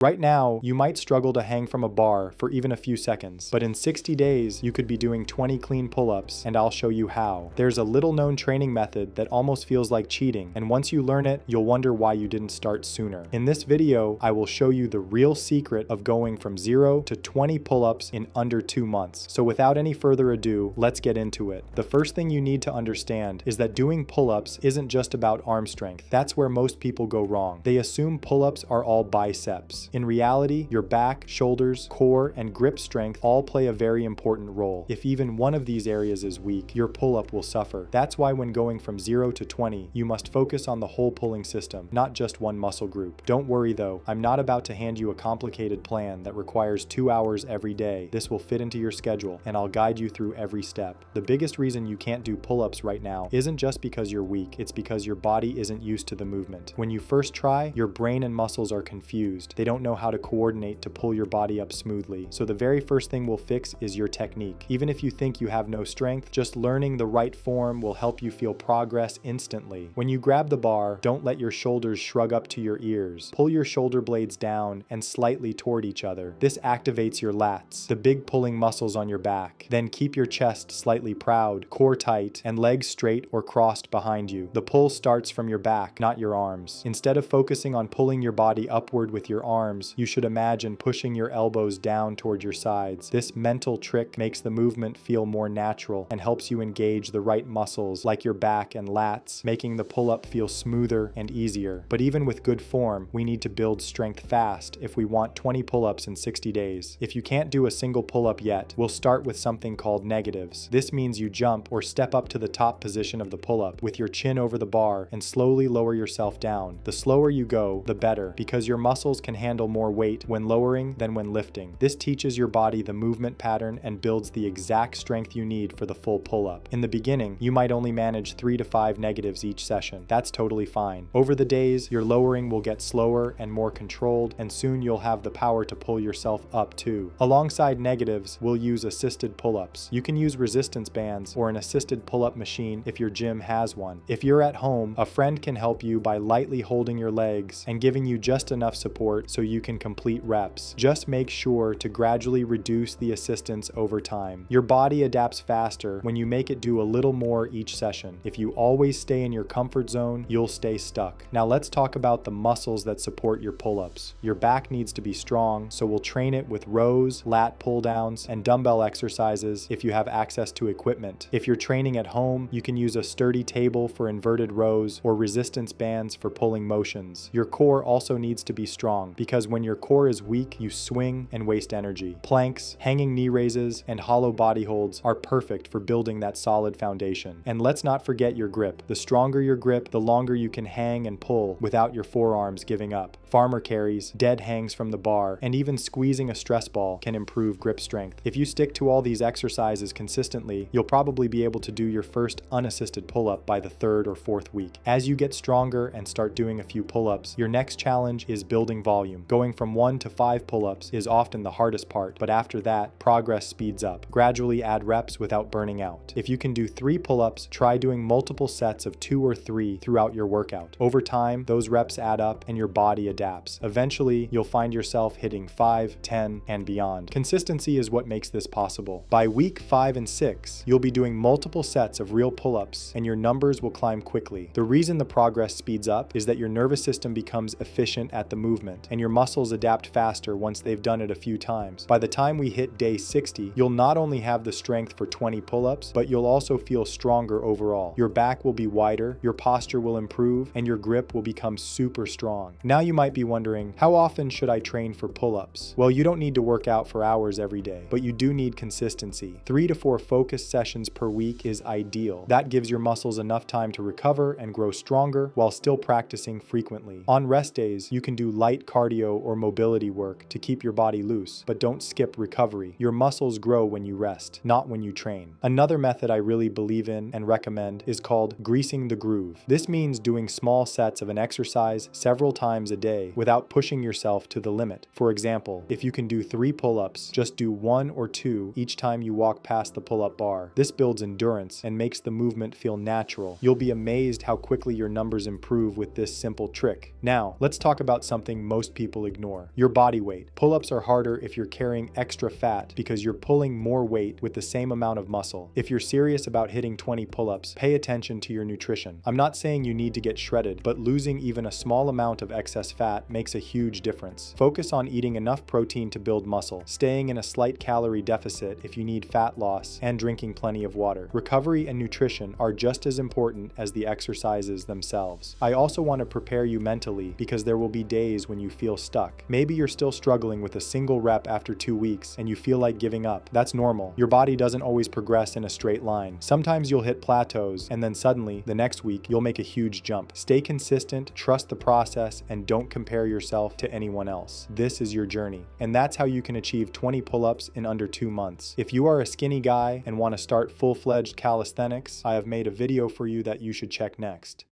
Right now, you might struggle to hang from a bar for even a few seconds, but in 60 days, you could be doing 20 clean pull-ups, and I'll show you how. There's a little-known training method that almost feels like cheating, and once you learn it, you'll wonder why you didn't start sooner. In this video, I will show you the real secret of going from 0 to 20 pull-ups in under 2 months. So without any further ado, let's get into it. The first thing you need to understand is that doing pull-ups isn't just about arm strength. That's where most people go wrong. They assume pull-ups are all biceps. In reality, your back, shoulders, core, and grip strength all play a very important role. If even one of these areas is weak, your pull-up will suffer. That's why when going from 0 to 20, you must focus on the whole pulling system, not just one muscle group. Don't worry though, I'm not about to hand you a complicated plan that requires 2 hours every day. This will fit into your schedule, and I'll guide you through every step. The biggest reason you can't do pull-ups right now isn't just because you're weak, it's because your body isn't used to the movement. When you first try, your brain and muscles are confused. They don't know how to coordinate to pull your body up smoothly. So the very first thing we'll fix is your technique. Even if you think you have no strength, just learning the right form will help you feel progress instantly. When you grab the bar, don't let your shoulders shrug up to your ears. Pull your shoulder blades down and slightly toward each other. This activates your lats, the big pulling muscles on your back. Then keep your chest slightly proud, core tight, and legs straight or crossed behind you. The pull starts from your back, not your arms. Instead of focusing on pulling your body upward with your arms, you should imagine pushing your elbows down toward your sides. This mental trick makes the movement feel more natural and helps you engage the right muscles like your back and lats, making the pull-up feel smoother and easier. But even with good form, we need to build strength fast if we want 20 pull-ups in 60 days. If you can't do a single pull-up yet, we'll start with something called negatives. This means you jump or step up to the top position of the pull-up with your chin over the bar and slowly lower yourself down. The slower you go, the better, because your muscles can handle more weight when lowering than when lifting. This teaches your body the movement pattern and builds the exact strength you need for the full pull-up. In the beginning, you might only manage 3 to 5 negatives each session. That's totally fine. Over the days, your lowering will get slower and more controlled, and soon you'll have the power to pull yourself up too. Alongside negatives, we'll use assisted pull-ups. You can use resistance bands or an assisted pull-up machine if your gym has one. If you're at home, a friend can help you by lightly holding your legs and giving you just enough support so you can complete reps. Just make sure to gradually reduce the assistance over time. Your body adapts faster when you make it do a little more each session. If you always stay in your comfort zone, you'll stay stuck. Now let's talk about the muscles that support your pull-ups. Your back needs to be strong, so we'll train it with rows, lat pull-downs, and dumbbell exercises if you have access to equipment. If you're training at home, you can use a sturdy table for inverted rows or resistance bands for pulling motions. Your core also needs to be strong, because when your core is weak, you swing and waste energy. Planks, hanging knee raises, and hollow body holds are perfect for building that solid foundation. And let's not forget your grip. The stronger your grip, the longer you can hang and pull without your forearms giving up. Farmer carries, dead hangs from the bar, and even squeezing a stress ball can improve grip strength. If you stick to all these exercises consistently, you'll probably be able to do your first unassisted pull-up by the 3rd or 4th week. As you get stronger and start doing a few pull-ups, your next challenge is building volume. Going from 1 to 5 pull-ups is often the hardest part, but after that, progress speeds up. Gradually add reps without burning out. If you can do 3 pull-ups, try doing multiple sets of 2 or 3 throughout your workout. Over time, those reps add up and your body adapts. Eventually, you'll find yourself hitting 5, 10, and beyond. Consistency is what makes this possible. By week 5 and 6, you'll be doing multiple sets of real pull-ups, and your numbers will climb quickly. The reason the progress speeds up is that your nervous system becomes efficient at the movement, and your muscles adapt faster once they've done it a few times. By the time we hit day 60, you'll not only have the strength for 20 pull-ups, but you'll also feel stronger overall. Your back will be wider, your posture will improve, and your grip will become super strong. Now you might be wondering, how often should I train for pull-ups? Well, you don't need to work out for hours every day, but you do need consistency. 3 to 4 focused sessions per week is ideal. That gives your muscles enough time to recover and grow stronger while still practicing frequently. On rest days, you can do light cardio or mobility work to keep your body loose, but don't skip recovery. Your muscles grow when you rest, not when you train. Another method I really believe in and recommend is called greasing the groove. This means doing small sets of an exercise several times a day without pushing yourself to the limit. For example, if you can do 3 pull-ups, just do 1 or 2 each time you walk past the pull-up bar. This builds endurance and makes the movement feel natural. You'll be amazed how quickly your numbers improve with this simple trick. Now, let's talk about something most people people ignore. Your body weight. Pull-ups are harder if you're carrying extra fat because you're pulling more weight with the same amount of muscle. If you're serious about hitting 20 pull-ups, pay attention to your nutrition. I'm not saying you need to get shredded, but losing even a small amount of excess fat makes a huge difference. Focus on eating enough protein to build muscle, staying in a slight calorie deficit if you need fat loss, and drinking plenty of water. Recovery and nutrition are just as important as the exercises themselves. I also want to prepare you mentally because there will be days when you feel stuck. Maybe you're still struggling with a single rep after 2 weeks and you feel like giving up. That's normal. Your body doesn't always progress in a straight line. Sometimes you'll hit plateaus and then suddenly, the next week, you'll make a huge jump. Stay consistent, trust the process, and don't compare yourself to anyone else. This is your journey. And that's how you can achieve 20 pull-ups in under 2 months. If you are a skinny guy and want to start full-fledged calisthenics, I have made a video for you that you should check next.